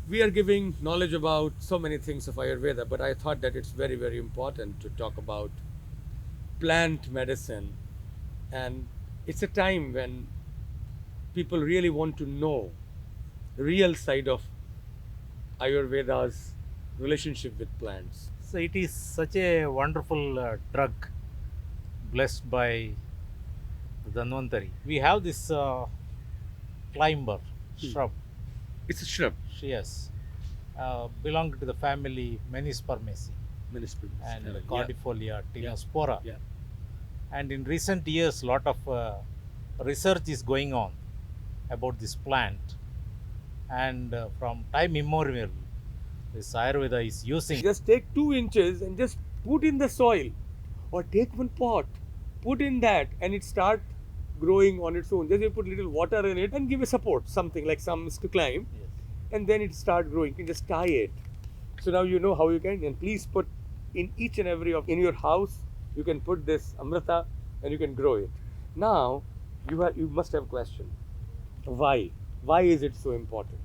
We are giving knowledge about so many things of Ayurveda, but I thought that it's very, very important to talk about plant medicine. And it's a time when people really want to know the real side of Ayurveda's relationship with plants. So it is such a wonderful drug blessed by the Dhanvantari. We have this climber shrub. It's a shrub. Yes, belonging to the family Menispermaceae and Cordifolia tinospora. Yeah. And in recent years, lot of research is going on about this plant. And from time immemorial, this Ayurveda is using. Just take 2 inches and just put in the soil, or take one pot, put in that, and it start growing on its own. Just you put little water in it and give a support, something like some to climb, Yes. and then it start growing. You can just tie it. So now you know how you can. And please put in each and every in your house. You can put this amrita and you can grow it. Now you must have a question. Why? Why is it so important?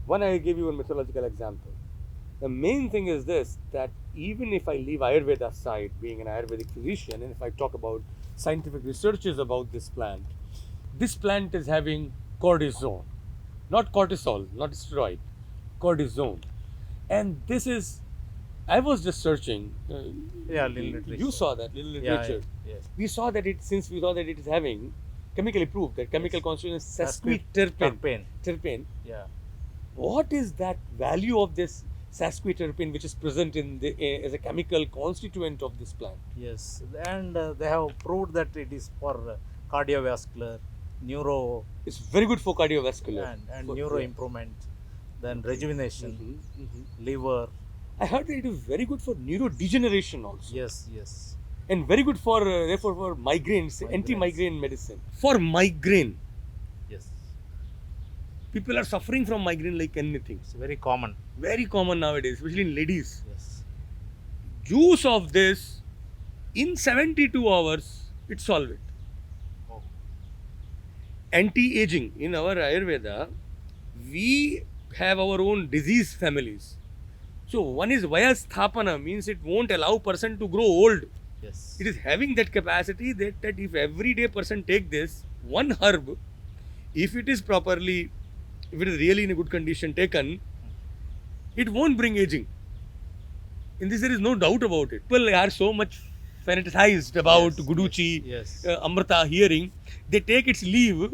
One, I give you a mythological example. The main thing is this, that even if I leave Ayurveda aside, being an Ayurvedic physician, and if I talk about scientific researches about this plant is having cortisone, not cortisol, not steroid, cortisone. And this is, I was just searching. Yeah, little literature. You saw that, little literature. Yes. We saw that since we saw that it is having, chemically proved that chemical constitution is sesquiterpene. Terpene. Yeah. What is that value of this sesquiterpene which is present in as a chemical constituent of this plant? Yes, and they have proved that it is for cardiovascular, neuro, It's very good for cardiovascular. and For- neuro yeah. improvement, then rejuvenation, Mhm. liver. I heard that it is very good for neurodegeneration also. Yes. And very good for, therefore, for migraines, anti-migraine medicine. For migraine, Yes. people are suffering from migraine like anything. It's very common. Very common nowadays, especially in ladies. Yes. Juice of this, in 72 hours, it solves it. Oh. Anti-aging, in our Ayurveda, we have our own disease families. So one is Vayasthapana, means it won't allow person to grow old. Yes. It is having that capacity that if everyday person take this, one herb, if it is properly, if it is really in a good condition taken, it won't bring aging. In this there is no doubt about it. People are so much fanatized about Yes, Guduchi, yes. Amrita, hearing. They take its leaf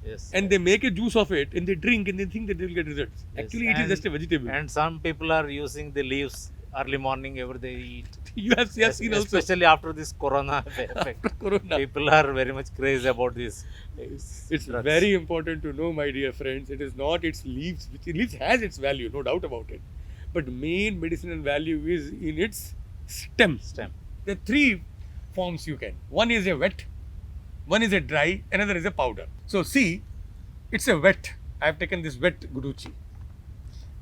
Yes. and they make a juice of it and they drink and they think that they will get results. Yes. Actually, it is just a vegetable. And some people are using the leaves early morning every day eat. you have seen also. Especially after this corona effect. Corona. People are very much crazy about this. It's drugs. very important to know, my dear friends, it is not its leaves, which leaves has its value, no doubt about it. But main medicinal value is in its stem. There are 3 forms you can. One is a wet, one is a dry, another is a powder. So see, it's a wet. I have taken this wet Guduchi.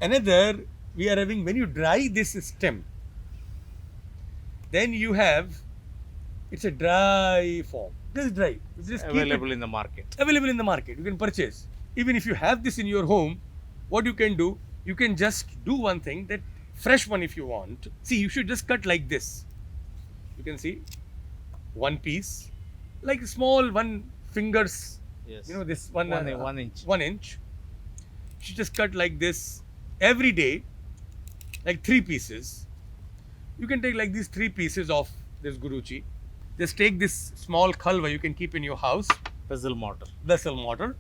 Another, we are having, when you dry this stem, then you have, it's a dry form. This is dry. Just keep it Available in the market. available in the market. You can purchase. Even if you have this in your home, what you can do, you can just do one thing, that fresh one if you want. See, you should just cut like this. You can see one piece, like small 1 fingers. Yes. You know this one. 1 inch. 1 inch. You should just cut like this every day, like 3 pieces. You can take like these 3 pieces of this Guduchi. Just take this small khalva you can keep in your house, Pestle mortar. vessel mortar,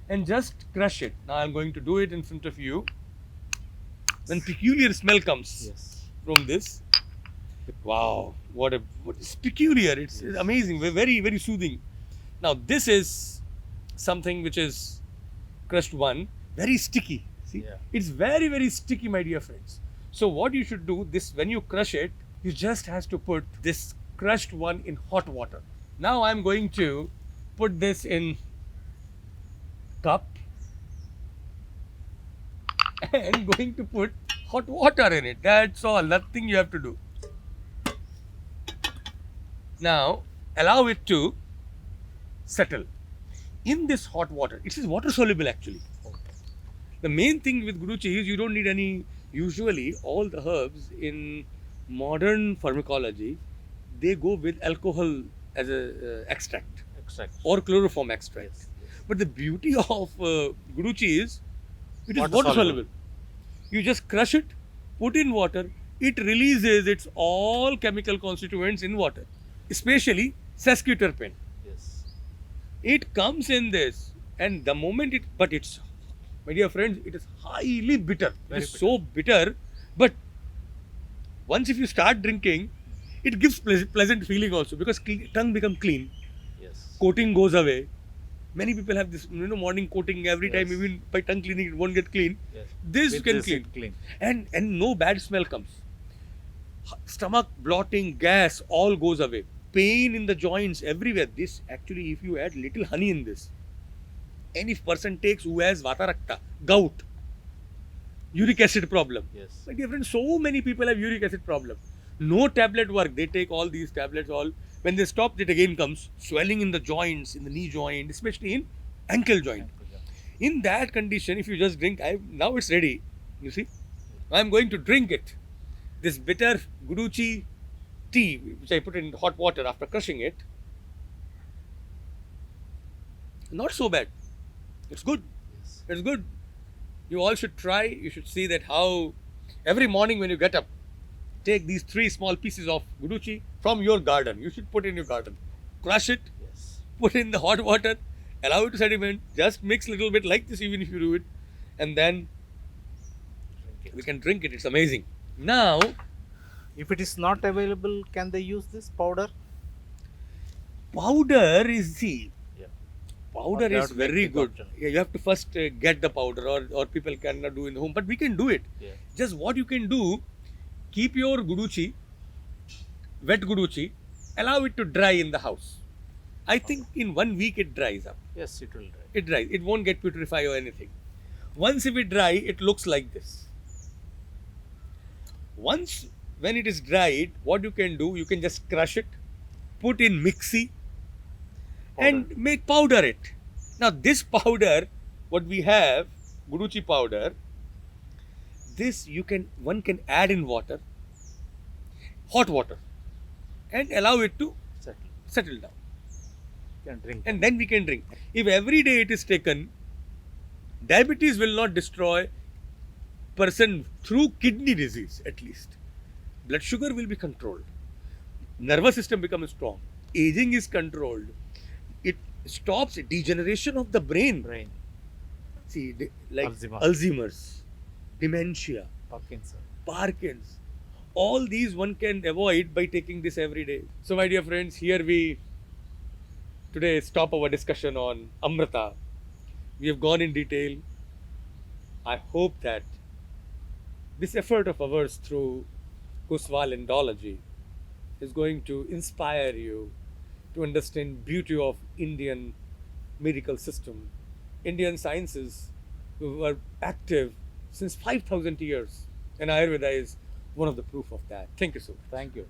and just crush it. Now I'm going to do it in front of you. Then peculiar smell comes Yes. from this. Wow, what is peculiar. It's amazing, very, very soothing. Now this is something which is crushed one, very sticky. See, Yeah. it's very, very sticky, my dear friends. So what you should do, this when you crush it, you just has to put this crushed one in hot water. Now I'm going to put this in cup and going to put hot water in it. That's all, nothing you have to do. Now allow it to settle in this hot water. It is water soluble actually. The main thing with Guduchi is you don't need any. Usually, all the herbs in modern pharmacology, they go with alcohol as a extract Extract. or chloroform extract. Yes. But the beauty of Guduchi is it is Water water soluble. soluble. You just crush it, put in water, it releases its all chemical constituents in water, especially sesquiterpene. Yes. It comes in this, and the moment it, but it's, my dear friends, it is highly bitter. Very It is so bitter, but once if you start drinking, it gives pleasant feeling also because tongue become clean, Yes. coating goes away. Many people have this, morning coating every time, Yes. even by tongue cleaning, it won't get clean. Yes. This With can this clean. it clean. And no bad smell comes. Stomach bloating, gas, all goes away. Pain in the joints everywhere. This actually, if you add little honey in this, any person takes who has vata rakta, gout, uric acid problem. Yes. My dear friends, so many people have uric acid problem. No tablet work. They take all these tablets. All when they stop, it again comes swelling in the joints, in the knee joint, especially in ankle joint. In that condition, if you just drink, now it's ready. You see, I'm going to drink it. This bitter Guduchi tea, which I put in hot water after crushing it, not so bad. It's good. Yes. It's good. You all should try. You should see that how every morning when you get up, take these 3 small pieces of Guduchi from your garden. You should put in your garden. Crush it, Yes. put in the hot water, allow it to sediment, just mix a little bit like this even if you do it, and then Drink we it. can drink it. It's amazing. Now, If it is not available, can they use this powder? powder is, see, Yeah. powder Or they have is to make very the good. option. Yeah, you have to first get the powder, or people cannot do in the home, but we can do it. Yeah. Just what you can do, keep your Guduchi, wet Guduchi, allow it to dry in the house. I think in 1 week it dries up. Yes, it will dry. It dries. It won't get putrefied or anything. Once if it dry, it looks like this. Once when it is dried, what you can do, you can just crush it, put in mixie, and make powder it. Now this powder, what we have, Guduchi powder, this one can add in water, hot water, and allow it to Settle. settle down. You can drink. And then we can drink. If every day it is taken, diabetes will not destroy person through kidney disease at least. Blood sugar will be controlled. Nervous system becomes strong. Aging is controlled. It stops degeneration of the brain. Brain. See, like Alzheimer's. Alzheimer's, dementia, Parkinson. Parkinson's. All these one can avoid by taking this every day. So, my dear friends, here we today stop our discussion on Amrita. We have gone in detail. I hope that this effort of ours through Gosval Indology is going to inspire you to understand beauty of Indian medical system, Indian sciences who were active since 5,000 years, and Ayurveda is one of the proof of that. Thank you so much. Thank you.